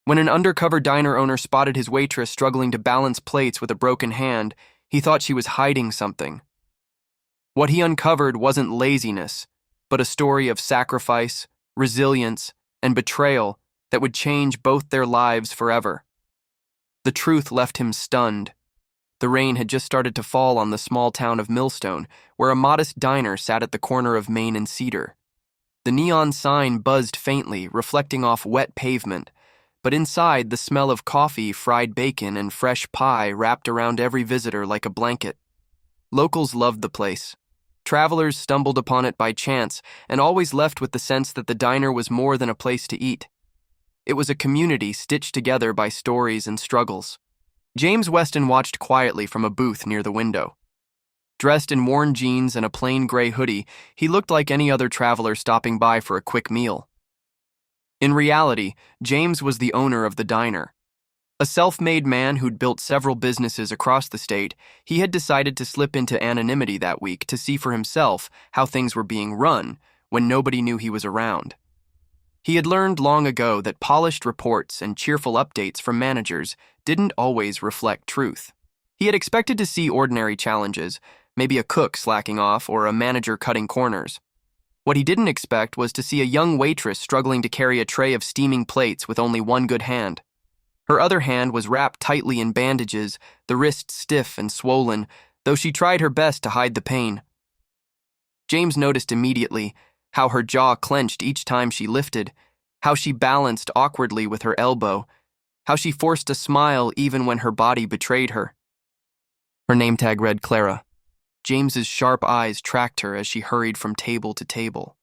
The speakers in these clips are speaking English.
When an undercover diner owner spotted his waitress struggling to balance plates with a broken hand, he thought she was hiding something. What he uncovered wasn't laziness, but a story of sacrifice, resilience, and betrayal that would change both their lives forever. The truth left him stunned. The rain had just started to fall on the small town of Millstone, where a modest diner sat at the corner of Main and Cedar. The neon sign buzzed faintly, reflecting off wet pavement, but inside the smell of coffee, fried bacon, and fresh pie wrapped around every visitor like a blanket. Locals loved the place. Travelers stumbled upon it by chance and always left with the sense that the diner was more than a place to eat. It was a community stitched together by stories and struggles. James Weston watched quietly from a booth near the window. Dressed in worn jeans and a plain gray hoodie, he looked like any other traveler stopping by for a quick meal. In reality, James was the owner of the diner. A self-made man who'd built several businesses across the state, he had decided to slip into anonymity that week to see for himself how things were being run when nobody knew he was around. He had learned long ago that polished reports and cheerful updates from managers didn't always reflect truth. He had expected to see ordinary challenges, maybe a cook slacking off or a manager cutting corners. What he didn't expect was to see a young waitress struggling to carry a tray of steaming plates with only one good hand. Her other hand was wrapped tightly in bandages, the wrist stiff and swollen, though she tried her best to hide the pain. James noticed immediately how her jaw clenched each time she lifted, how she balanced awkwardly with her elbow, how she forced a smile even when her body betrayed her. Her name tag read Clara. James's sharp eyes tracked her as she hurried from table to table.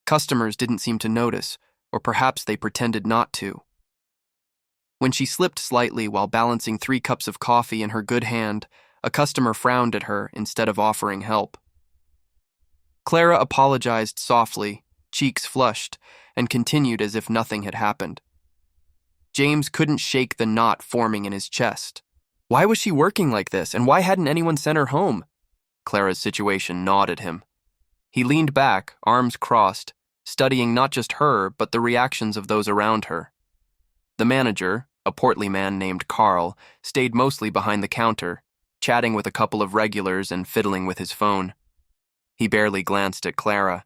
Customers didn't seem to notice, or perhaps they pretended not to. When she slipped slightly while balancing 3 cups of coffee in her good hand, a customer frowned at her instead of offering help. Clara apologized softly, cheeks flushed, and continued as if nothing had happened. James couldn't shake the knot forming in his chest. Why was she working like this, and why hadn't anyone sent her home? Clara's situation gnawed at him. He leaned back, arms crossed, studying not just her, but the reactions of those around her. The manager, a portly man named Carl, stayed mostly behind the counter, chatting with a couple of regulars and fiddling with his phone. He barely glanced at Clara.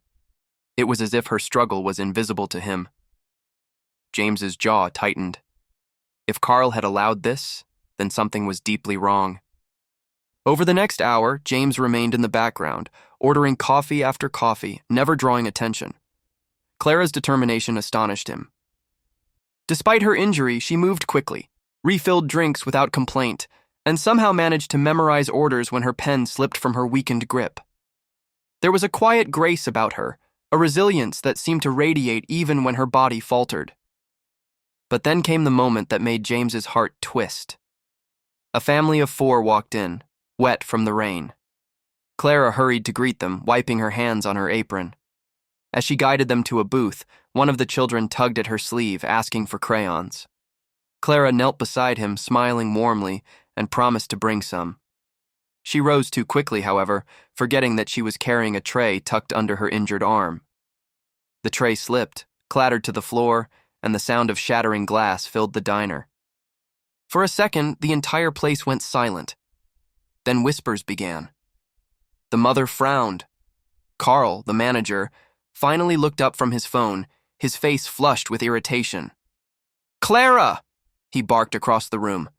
It was as if her struggle was invisible to him. James's jaw tightened. If Carl had allowed this, then something was deeply wrong. Over the next hour, James remained in the background, ordering coffee after coffee, never drawing attention. Clara's determination astonished him. Despite her injury, she moved quickly, refilled drinks without complaint, and somehow managed to memorize orders when her pen slipped from her weakened grip. There was a quiet grace about her, a resilience that seemed to radiate even when her body faltered. But then came the moment that made James's heart twist. A family of 4 walked in, wet from the rain. Clara hurried to greet them, wiping her hands on her apron. As she guided them to a booth, one of the children tugged at her sleeve, asking for crayons. Clara knelt beside him, smiling warmly, and promised to bring some. She rose too quickly, however, forgetting that she was carrying a tray tucked under her injured arm. The tray slipped, clattered to the floor, and the sound of shattering glass filled the diner. For a second, the entire place went silent. Then whispers began. The mother frowned. Carl, the manager, finally looked up from his phone, his face flushed with irritation. "Clara!" he barked across the room.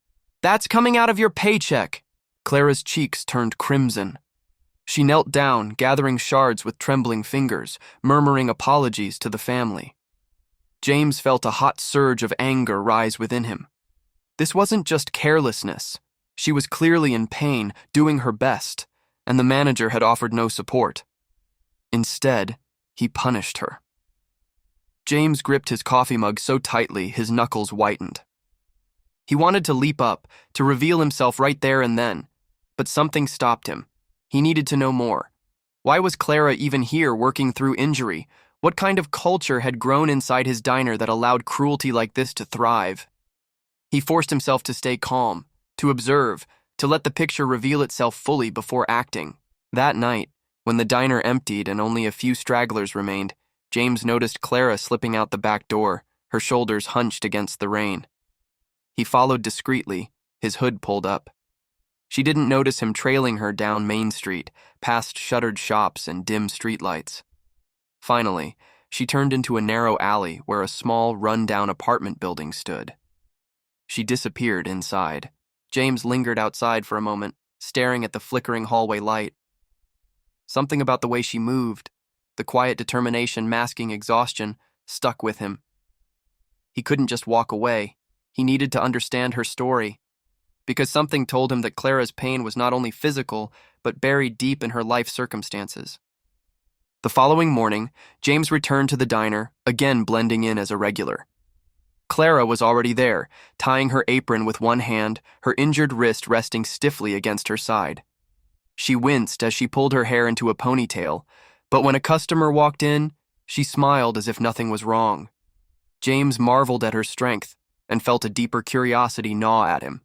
"That's coming out of your paycheck." Clara's cheeks turned crimson. She knelt down, gathering shards with trembling fingers, murmuring apologies to the family. James felt a hot surge of anger rise within him. This wasn't just carelessness. She was clearly in pain, doing her best, and the manager had offered no support. Instead, he punished her. James gripped his coffee mug so tightly his knuckles whitened. He wanted to leap up, to reveal himself right there and then, but something stopped him. He needed to know more. Why was Clara even here working through injury? What kind of culture had grown inside his diner that allowed cruelty like this to thrive? He forced himself to stay calm, to observe, to let the picture reveal itself fully before acting. That night, when the diner emptied and only a few stragglers remained, James noticed Clara slipping out the back door, her shoulders hunched against the rain. He followed discreetly, his hood pulled up. She didn't notice him trailing her down Main Street, past shuttered shops and dim streetlights. Finally, she turned into a narrow alley where a small, run-down apartment building stood. She disappeared inside. James lingered outside for a moment, staring at the flickering hallway light. Something about the way she moved, the quiet determination masking exhaustion, stuck with him. He couldn't just walk away. He needed to understand her story, because something told him that Clara's pain was not only physical, but buried deep in her life circumstances. The following morning, James returned to the diner, again blending in as a regular. Clara was already there, tying her apron with one hand, her injured wrist resting stiffly against her side. She winced as she pulled her hair into a ponytail, but when a customer walked in, she smiled as if nothing was wrong. James marveled at her strength and felt a deeper curiosity gnaw at him.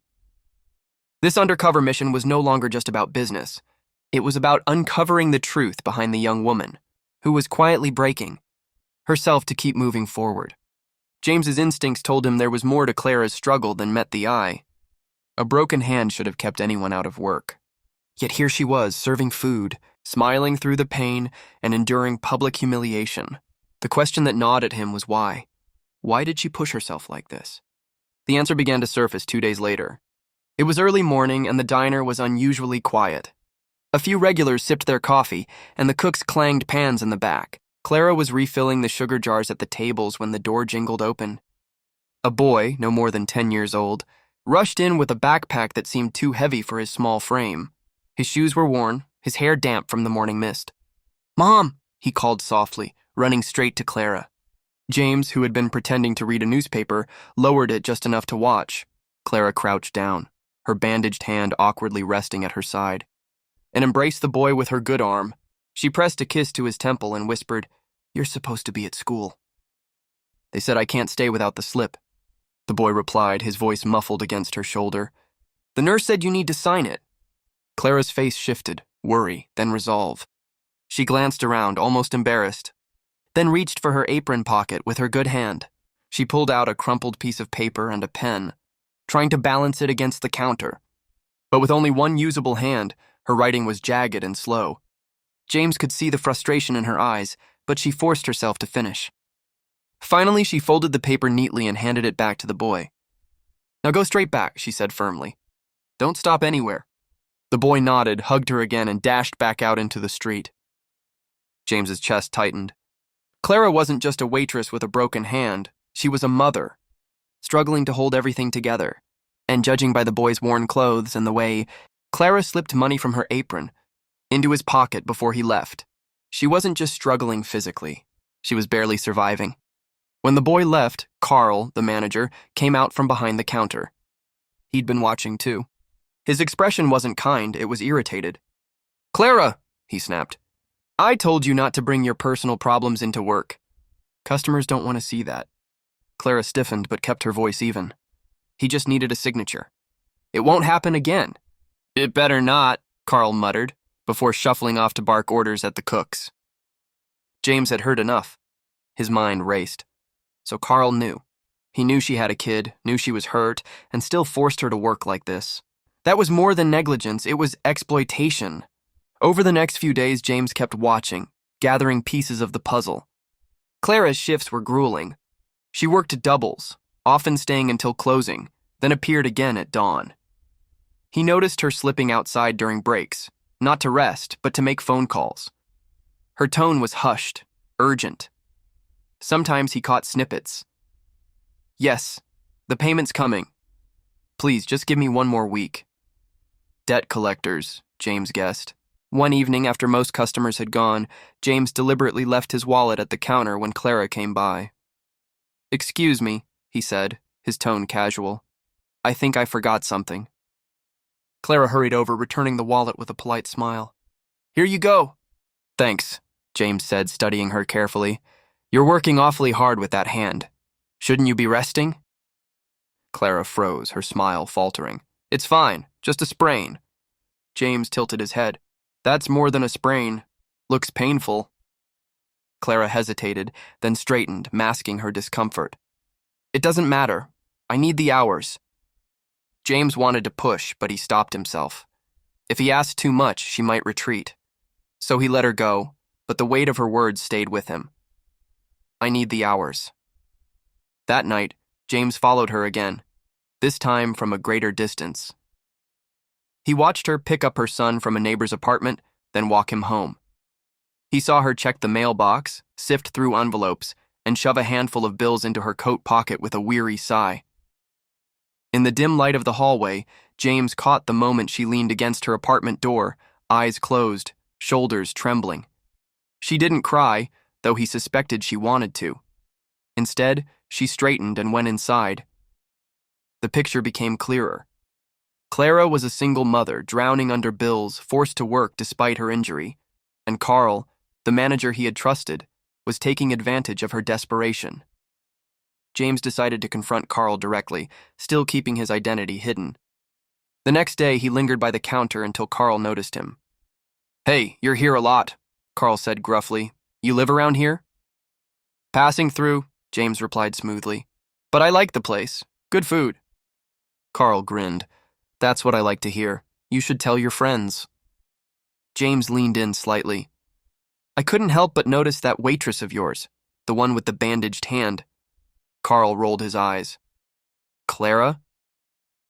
This undercover mission was no longer just about business. It was about uncovering the truth behind the young woman, who was quietly breaking herself to keep moving forward. James's instincts told him there was more to Clara's struggle than met the eye. A broken hand should have kept anyone out of work. Yet here she was, serving food, smiling through the pain, and enduring public humiliation. The question that gnawed at him was why? Why did she push herself like this? The answer began to surface 2 days later. It was early morning, and the diner was unusually quiet. A few regulars sipped their coffee, and the cooks clanged pans in the back. Clara was refilling the sugar jars at the tables when the door jingled open. A boy, no more than 10 years old, rushed in with a backpack that seemed too heavy for his small frame. His shoes were worn, his hair damp from the morning mist. "Mom!" he called softly, running straight to Clara. James, who had been pretending to read a newspaper, lowered it just enough to watch. Clara crouched down, her bandaged hand awkwardly resting at her side, and embraced the boy with her good arm. She pressed a kiss to his temple and whispered, "You're supposed to be at school." "They said I can't stay without the slip," the boy replied, his voice muffled against her shoulder. "The nurse said you need to sign it." Clara's face shifted, worry, then resolve. She glanced around, almost embarrassed, then reached for her apron pocket with her good hand. She pulled out a crumpled piece of paper and a pen, trying to balance it against the counter. But with only one usable hand, her writing was jagged and slow. James could see the frustration in her eyes, but she forced herself to finish. Finally, she folded the paper neatly and handed it back to the boy. "Now go straight back," she said firmly. "Don't stop anywhere." The boy nodded, hugged her again, and dashed back out into the street. James's chest tightened. Clara wasn't just a waitress with a broken hand. She was a mother, struggling to hold everything together. And judging by the boy's worn clothes and the way Clara slipped money from her apron into his pocket before he left, she wasn't just struggling physically. She was barely surviving. When the boy left, Carl, the manager, came out from behind the counter. He'd been watching too. His expression wasn't kind, it was irritated. "Clara," he snapped, "I told you not to bring your personal problems into work. Customers don't want to see that." Clara stiffened but kept her voice even. He just needed a signature. "It won't happen again." "It better not," Carl muttered, before shuffling off to bark orders at the cooks. James had heard enough. His mind raced. So Carl knew. He knew she had a kid, knew she was hurt, and still forced her to work like this. That was more than negligence, it was exploitation. Over the next few days, James kept watching, gathering pieces of the puzzle. Clara's shifts were grueling. She worked doubles, often staying until closing, then appeared again at dawn. He noticed her slipping outside during breaks, not to rest, but to make phone calls. Her tone was hushed, urgent. Sometimes he caught snippets. "Yes, the payment's coming. Please, just give me one more week." Debt collectors, James guessed. One evening, after most customers had gone, James deliberately left his wallet at the counter when Clara came by. "Excuse me," he said, his tone casual. "I think I forgot something." Clara hurried over, returning the wallet with a polite smile. "Here you go." "Thanks," James said, studying her carefully. "You're working awfully hard with that hand. Shouldn't you be resting?" Clara froze, her smile faltering. "It's fine, just a sprain." James tilted his head. "That's more than a sprain. Looks painful." Clara hesitated, then straightened, masking her discomfort. It doesn't matter. I need the hours. James wanted to push, but he stopped himself. If he asked too much, she might retreat. So he let her go, but the weight of her words stayed with him. I need the hours. That night, James followed her again, this time from a greater distance. He watched her pick up her son from a neighbor's apartment, then walk him home. He saw her check the mailbox, sift through envelopes, and shove a handful of bills into her coat pocket with a weary sigh. In the dim light of the hallway, James caught the moment she leaned against her apartment door, eyes closed, shoulders trembling. She didn't cry, though he suspected she wanted to. Instead, she straightened and went inside. The picture became clearer. Clara was a single mother, drowning under bills, forced to work despite her injury, and Carl, the manager he had trusted, was taking advantage of her desperation. James decided to confront Carl directly, still keeping his identity hidden. The next day, he lingered by the counter until Carl noticed him. Hey, you're here a lot, Carl said gruffly. You live around here? Passing through, James replied smoothly. But I like the place. Good food. Carl grinned. That's what I like to hear. You should tell your friends. James leaned in slightly. I couldn't help but notice that waitress of yours, the one with the bandaged hand. Carl rolled his eyes. Clara?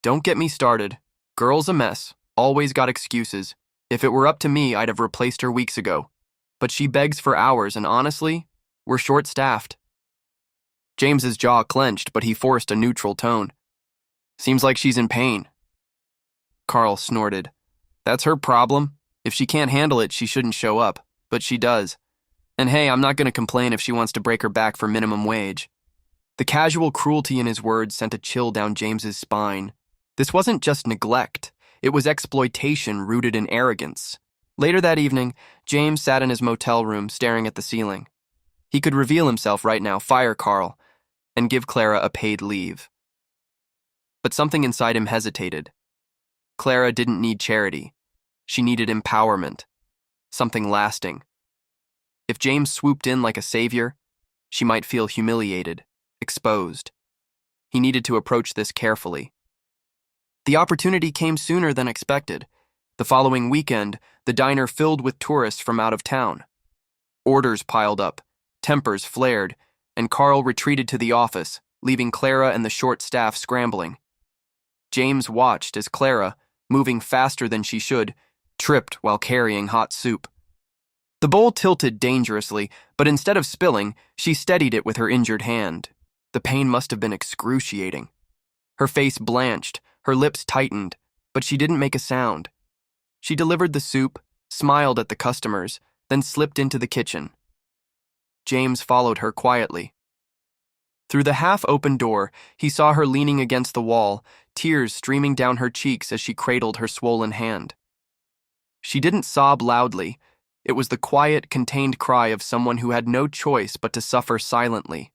Don't get me started. Girl's a mess. Always got excuses. If it were up to me, I'd have replaced her weeks ago. But she begs for hours, and honestly, we're short-staffed. James's jaw clenched, but he forced a neutral tone. Seems like she's in pain. Carl snorted. That's her problem. If she can't handle it, she shouldn't show up. But she does. And hey, I'm not going to complain if she wants to break her back for minimum wage. The casual cruelty in his words sent a chill down James's spine. This wasn't just neglect. It was exploitation rooted in arrogance. Later that evening, James sat in his motel room staring at the ceiling. He could reveal himself right now, fire Carl, and give Clara a paid leave. But something inside him hesitated. Clara didn't need charity. She needed empowerment. Something lasting. If James swooped in like a savior, she might feel humiliated, exposed. He needed to approach this carefully. The opportunity came sooner than expected. The following weekend, the diner filled with tourists from out of town. Orders piled up, tempers flared, and Carl retreated to the office, leaving Clara and the short staff scrambling. James watched as Clara, moving faster than she should, tripped while carrying hot soup. The bowl tilted dangerously, but instead of spilling, she steadied it with her injured hand. The pain must have been excruciating. Her face blanched, her lips tightened, but she didn't make a sound. She delivered the soup, smiled at the customers, then slipped into the kitchen. James followed her quietly. Through the half-open door, he saw her leaning against the wall, tears streaming down her cheeks as she cradled her swollen hand. She didn't sob loudly. It was the quiet, contained cry of someone who had no choice but to suffer silently.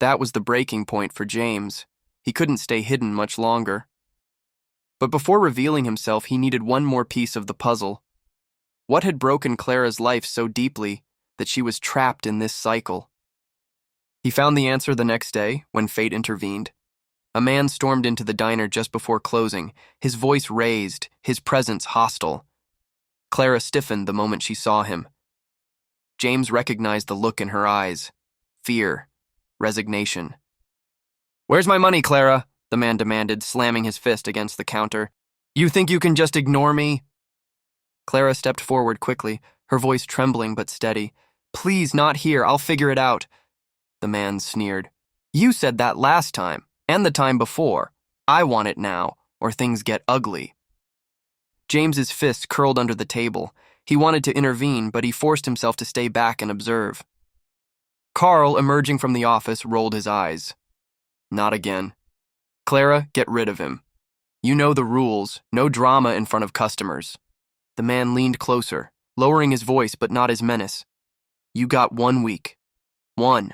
That was the breaking point for James. He couldn't stay hidden much longer. But before revealing himself, he needed one more piece of the puzzle. What had broken Clara's life so deeply that she was trapped in this cycle? He found the answer the next day, when fate intervened. A man stormed into the diner just before closing, his voice raised, his presence hostile. Clara stiffened the moment she saw him. James recognized the look in her eyes. Fear. Resignation. "Where's my money, Clara?" the man demanded, slamming his fist against the counter. "You think you can just ignore me?" Clara stepped forward quickly, her voice trembling but steady. "Please, not here. I'll figure it out." The man sneered. "You said that last time, and the time before. I want it now, or things get ugly." James's fists curled under the table. He wanted to intervene, but he forced himself to stay back and observe. Carl, emerging from the office, rolled his eyes. Not again. "Clara, get rid of him. You know the rules, no drama in front of customers." The man leaned closer, lowering his voice but not his menace. "You got 1 week. 1.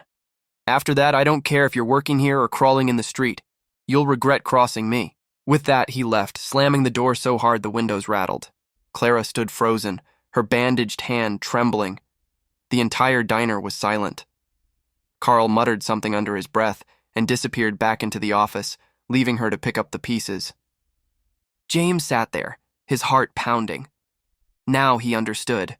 After that, I don't care if you're working here or crawling in the street. You'll regret crossing me." With that, he left, slamming the door so hard the windows rattled. Clara stood frozen, her bandaged hand trembling. The entire diner was silent. Carl muttered something under his breath, and disappeared back into the office, leaving her to pick up the pieces. James sat there, his heart pounding. Now he understood.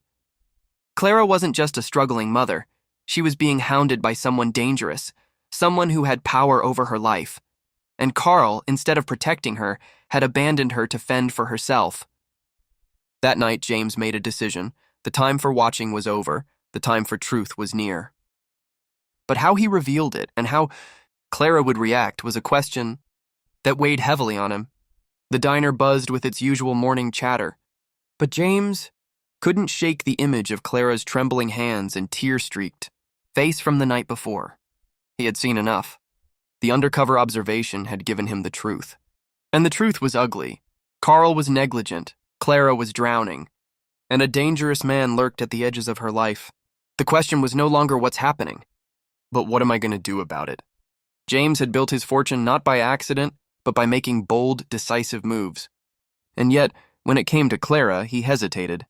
Clara wasn't just a struggling mother. She was being hounded by someone dangerous, someone who had power over her life. And Carl, instead of protecting her, had abandoned her to fend for herself. That night, James made a decision. The time for watching was over. The time for truth was near. But how he revealed it and how Clara would react was a question that weighed heavily on him. The diner buzzed with its usual morning chatter, but James couldn't shake the image of Clara's trembling hands and tear-streaked face from the night before. He had seen enough. The undercover observation had given him the truth. And the truth was ugly. Carl was negligent, Clara was drowning, and a dangerous man lurked at the edges of her life. The question was no longer what's happening, but what am I going to do about it? James had built his fortune not by accident, but by making bold, decisive moves. And yet, when it came to Clara, he hesitated.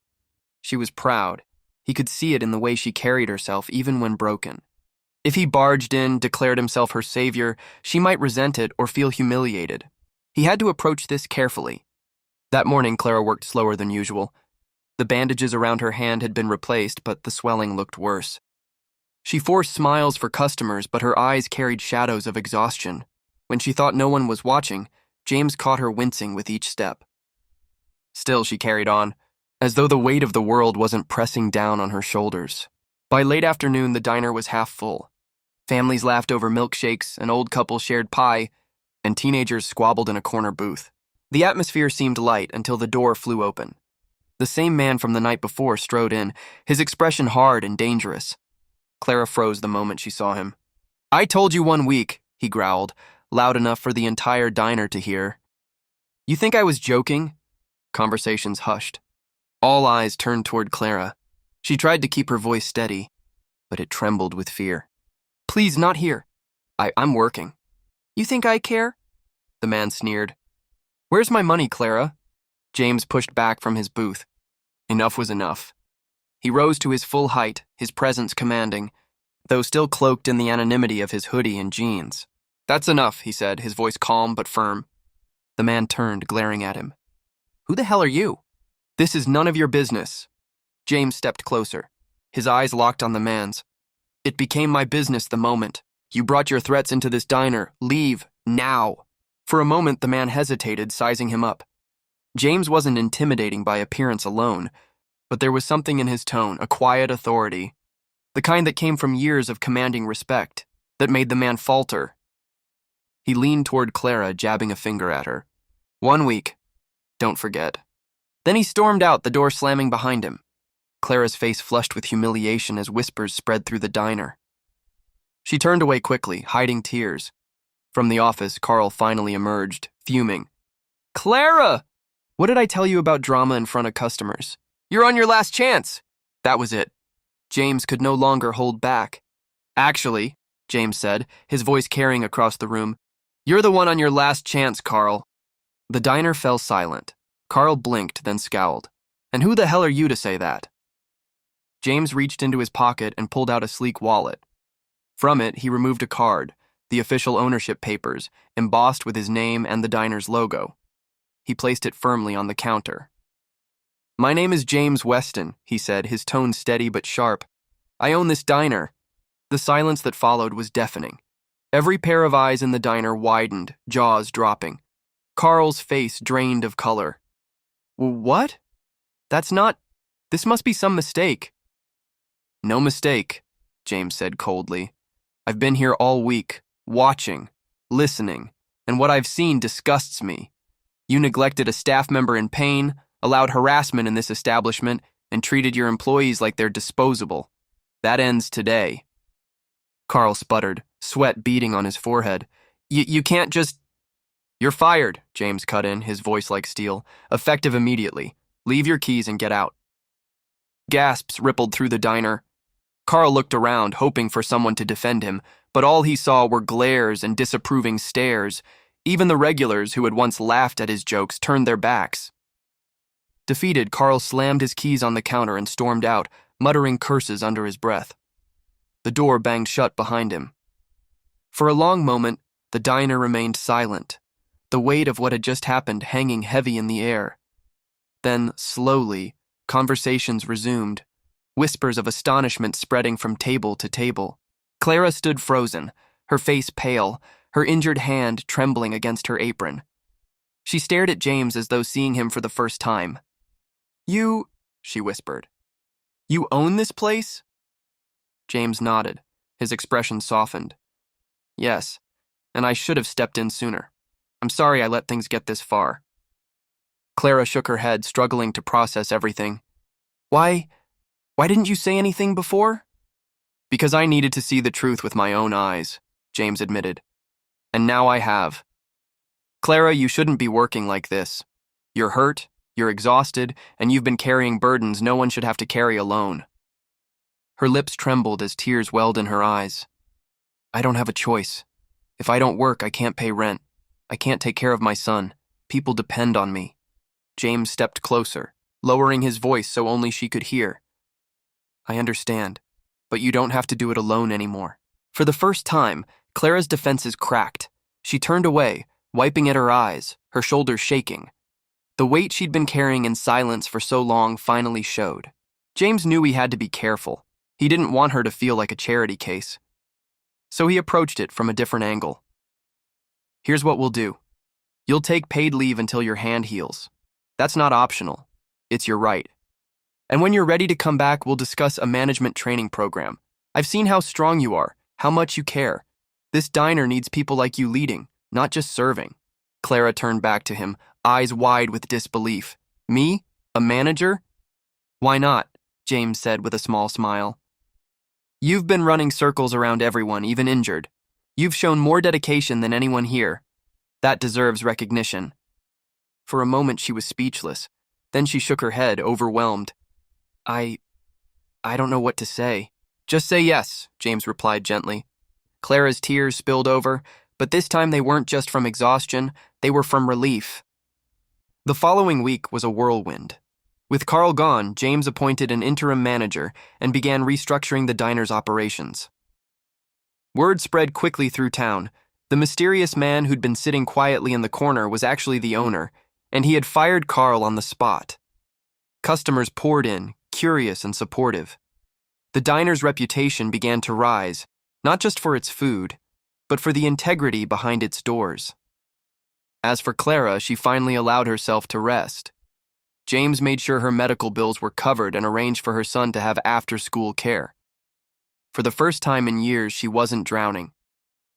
She was proud. He could see it in the way she carried herself, even when broken. If he barged in, declared himself her savior, she might resent it or feel humiliated. He had to approach this carefully. That morning, Clara worked slower than usual. The bandages around her hand had been replaced, but the swelling looked worse. She forced smiles for customers, but her eyes carried shadows of exhaustion. When she thought no one was watching, James caught her wincing with each step. Still, she carried on, as though the weight of the world wasn't pressing down on her shoulders. By late afternoon, the diner was half full. Families laughed over milkshakes, an old couple shared pie, and teenagers squabbled in a corner booth. The atmosphere seemed light until the door flew open. The same man from the night before strode in, his expression hard and dangerous. Clara froze the moment she saw him. "I told you 1 week," he growled, loud enough for the entire diner to hear. "You think I was joking?" Conversations hushed. All eyes turned toward Clara. She tried to keep her voice steady, but it trembled with fear. "Please, not here. I'm working." "You think I care?" The man sneered. "Where's my money, Clara?" James pushed back from his booth. Enough was enough. He rose to his full height, his presence commanding, though still cloaked in the anonymity of his hoodie and jeans. "That's enough," he said, his voice calm but firm. The man turned, glaring at him. "Who the hell are you?" "This is none of your business." James stepped closer, his eyes locked on the man's. "It became my business the moment. You brought your threats into this diner. Leave, now." For a moment, the man hesitated, sizing him up. James wasn't intimidating by appearance alone, but there was something in his tone, a quiet authority, the kind that came from years of commanding respect, that made the man falter. He leaned toward Clara, jabbing a finger at her. 1 week. Don't forget. Then he stormed out, the door slamming behind him. Clara's face flushed with humiliation as whispers spread through the diner. She turned away quickly, hiding tears. From the office, Carl finally emerged, fuming. "Clara! What did I tell you about drama in front of customers? You're on your last chance!" That was it. James could no longer hold back. "Actually," James said, his voice carrying across the room, "you're the one on your last chance, Carl." The diner fell silent. Carl blinked, then scowled. "And who the hell are you to say that?" James reached into his pocket and pulled out a sleek wallet. From it, he removed a card, the official ownership papers, embossed with his name and the diner's logo. He placed it firmly on the counter. "My name is James Weston," he said, his tone steady but sharp. "I own this diner." The silence that followed was deafening. Every pair of eyes in the diner widened, jaws dropping. Carl's face drained of color. "What? This must be some mistake." "No mistake," James said coldly. "I've been here all week, watching, listening, and what I've seen disgusts me. You neglected a staff member in pain, allowed harassment in this establishment, and treated your employees like they're disposable. That ends today." Carl sputtered, sweat beading on his forehead. You can't just—" "You're fired," James cut in, his voice like steel, effective immediately. "Leave your keys and get out." Gasps rippled through the diner. Carl looked around, hoping for someone to defend him, but all he saw were glares and disapproving stares. Even the regulars who had once laughed at his jokes turned their backs. Defeated, Carl slammed his keys on the counter and stormed out, muttering curses under his breath. The door banged shut behind him. For a long moment, the diner remained silent, the weight of what had just happened hanging heavy in the air. Then, slowly, conversations resumed, whispers of astonishment spreading from table to table. Clara stood frozen, her face pale, her injured hand trembling against her apron. She stared at James as though seeing him for the first time. "You," she whispered, "you own this place?" James nodded, his expression softened. "Yes, and I should have stepped in sooner. I'm sorry I let things get this far." Clara shook her head, struggling to process everything. Why didn't you say anything before?" "Because I needed to see the truth with my own eyes," James admitted. "And now I have. Clara, you shouldn't be working like this. You're hurt, you're exhausted, and you've been carrying burdens no one should have to carry alone." Her lips trembled as tears welled in her eyes. "I don't have a choice. If I don't work, I can't pay rent. I can't take care of my son. People depend on me." James stepped closer, lowering his voice so only she could hear. "I understand, but you don't have to do it alone anymore." For the first time, Clara's defenses cracked. She turned away, wiping at her eyes, her shoulders shaking. The weight she'd been carrying in silence for so long finally showed. James knew he had to be careful. He didn't want her to feel like a charity case. So he approached it from a different angle. "Here's what we'll do. You'll take paid leave until your hand heals. That's not optional. It's your right. And when you're ready to come back, we'll discuss a management training program. I've seen how strong you are, how much you care. This diner needs people like you leading, not just serving." Clara turned back to him, eyes wide with disbelief. "Me? A manager?" "Why not?" James said with a small smile. "You've been running circles around everyone, even injured. You've shown more dedication than anyone here. That deserves recognition." For a moment she was speechless. Then she shook her head, overwhelmed. I don't know what to say." "Just say yes," James replied gently. Clara's tears spilled over, but this time they weren't just from exhaustion, they were from relief. The following week was a whirlwind. With Carl gone, James appointed an interim manager and began restructuring the diner's operations. Word spread quickly through town. The mysterious man who'd been sitting quietly in the corner was actually the owner, and he had fired Carl on the spot. Customers poured in, curious and supportive. The diner's reputation began to rise, not just for its food, but for the integrity behind its doors. As for Clara, she finally allowed herself to rest. James made sure her medical bills were covered and arranged for her son to have after-school care. For the first time in years, she wasn't drowning.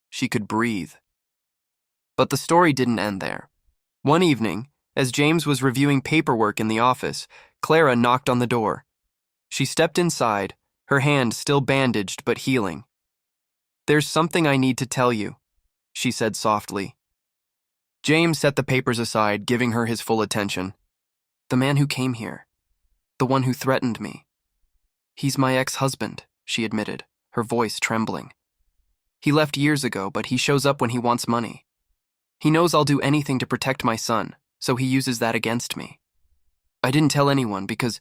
She could breathe. But the story didn't end there. One evening, as James was reviewing paperwork in the office, Clara knocked on the door. She stepped inside, her hand still bandaged but healing. "There's something I need to tell you," she said softly. James set the papers aside, giving her his full attention. "The man who came here, the one who threatened me. He's my ex-husband," she admitted, her voice trembling. "He left years ago, but he shows up when he wants money. He knows I'll do anything to protect my son, so he uses that against me. I didn't tell anyone because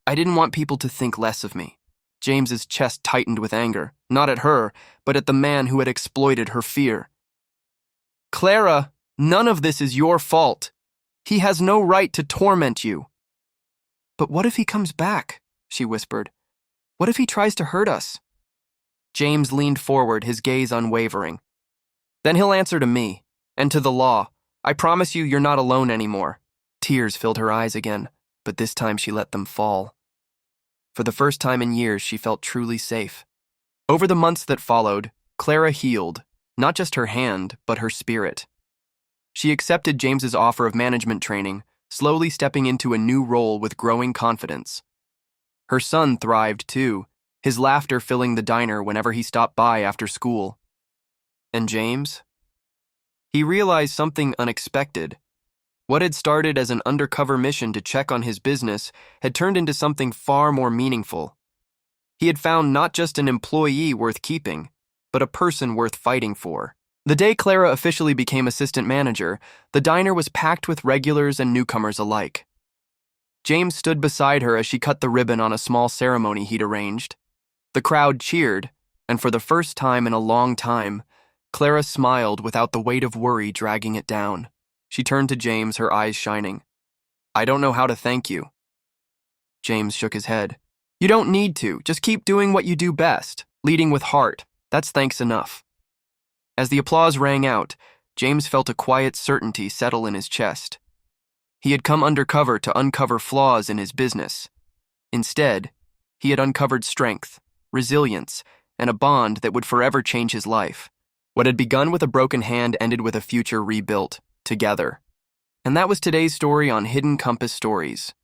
I didn't want people to think less of me." James's chest tightened with anger, not at her, but at the man who had exploited her fear. "Clara, none of this is your fault. He has no right to torment you." "But what if he comes back?" she whispered. "What if he tries to hurt us?" James leaned forward, his gaze unwavering. "Then he'll answer to me, and to the law. I promise you, you're not alone anymore." Tears filled her eyes again, but this time she let them fall. For the first time in years, she felt truly safe. Over the months that followed, Clara healed, not just her hand, but her spirit. She accepted James's offer of management training, slowly stepping into a new role with growing confidence. Her son thrived too, his laughter filling the diner whenever he stopped by after school. And James? He realized something unexpected. What had started as an undercover mission to check on his business had turned into something far more meaningful. He had found not just an employee worth keeping, but a person worth fighting for. The day Clara officially became assistant manager, the diner was packed with regulars and newcomers alike. James stood beside her as she cut the ribbon on a small ceremony he'd arranged. The crowd cheered, and for the first time in a long time, Clara smiled without the weight of worry dragging it down. She turned to James, her eyes shining. I don't know how to thank you. James shook his head. You don't need to. Just keep doing what you do best, leading with heart. That's thanks enough. As the applause rang out, James felt a quiet certainty settle in his chest. He had come undercover to uncover flaws in his business. Instead, he had uncovered strength, resilience, and a bond that would forever change his life. What had begun with a broken hand ended with a future rebuilt, together. And that was today's story on Hidden Compass Stories.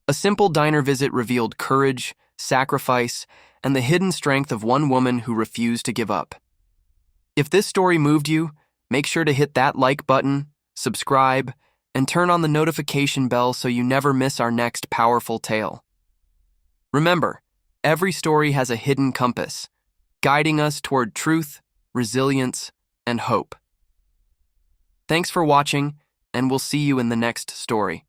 A simple diner visit revealed courage, sacrifice, and the hidden strength of one woman who refused to give up. If this story moved you, make sure to hit that like button, subscribe, and turn on the notification bell so you never miss our next powerful tale. Remember, every story has a hidden compass, guiding us toward truth, resilience, and hope. Thanks for watching, and we'll see you in the next story.